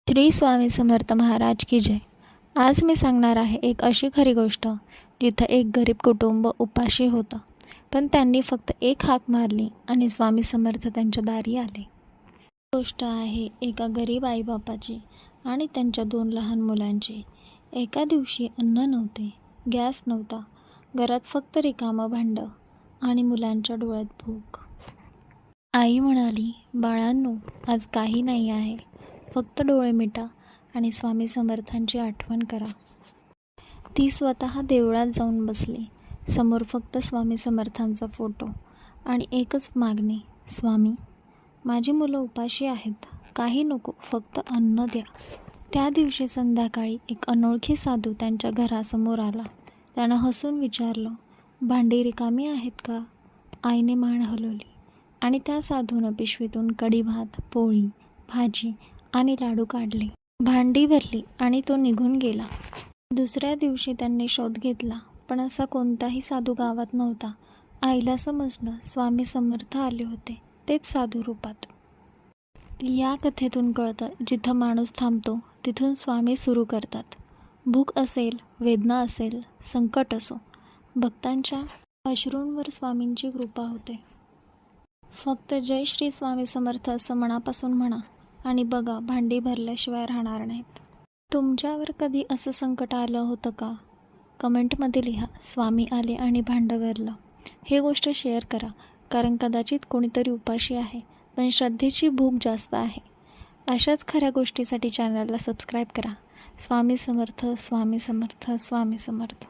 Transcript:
श्री स्वामी समर्थ महाराज की जय. आज मी सांगणार आहे एक अशी खरी गोष्ट जिथं एक गरीब कुटुंब उपाशी होतं, पण त्यांनी फक्त एक हाक मारली आणि स्वामी समर्थ त्यांच्या दारी आले. गोष्ट आहे एका गरीब आईबापाची आणि त्यांच्या 2 लहान मुलांची. एका दिवशी अन्न नव्हते, गॅस नव्हता, घरात फक्त रिकामं भांडं आणि मुलांच्या डोळ्यात भूक. आई म्हणाली, बाळांनो, आज काही नाही आहे, फक्त डोळे मिटा आणि स्वामी समर्थांची आठवण करा. ती स्वतः देवळात जाऊन बसली. समोर फक्त स्वामी समर्थांचा फोटो आणि एकच मागणी, स्वामी, माझी मुलं उपाशी आहेत, काही नको, फक्त अन्न द्या. त्या दिवशी संध्याकाळी एक अनोळखी साधू त्यांच्या घरासमोर आला. त्यानं हसून विचारलं, भांडी रिकामी आहेत का? आईने मान हलवली आणि त्या साधूनं पिशवीतून कढी भात, पोळी, भाजी आणि लाडू काढले. भांडी भरली आणि तो निघून गेला. दुसऱ्या दिवशी त्यांनी शोध घेतला, पण असा कोणताही साधू गावात नव्हता. आईला समजलं, स्वामी समर्थ आले होते, तेच साधू रूपात. या कथेतून कळतं, जिथं माणूस थांबतो तिथून स्वामी सुरू करतात. भूक असेल, वेदना असेल, संकट असो, भक्तांच्या अश्रूंवर स्वामींची कृपा होते. फक्त जय श्री स्वामी समर्थ असं मनापासून म्हणा आणि बघा, भांडी भरल्याशिवाय राहणार नाहीत. तुमच्यावर कधी असं संकट आलं होतं का? कमेंटमध्ये लिहा, स्वामी आले आणि भांडं भरलं. हे गोष्ट शेअर करा, कारण कदाचित कोणीतरी उपाशी आहे, पण श्रद्धेची भूक जास्त आहे. अशाच खऱ्या गोष्टीसाठी चॅनलला सबस्क्राईब करा. स्वामी समर्थ, स्वामी समर्थ, स्वामी समर्थ.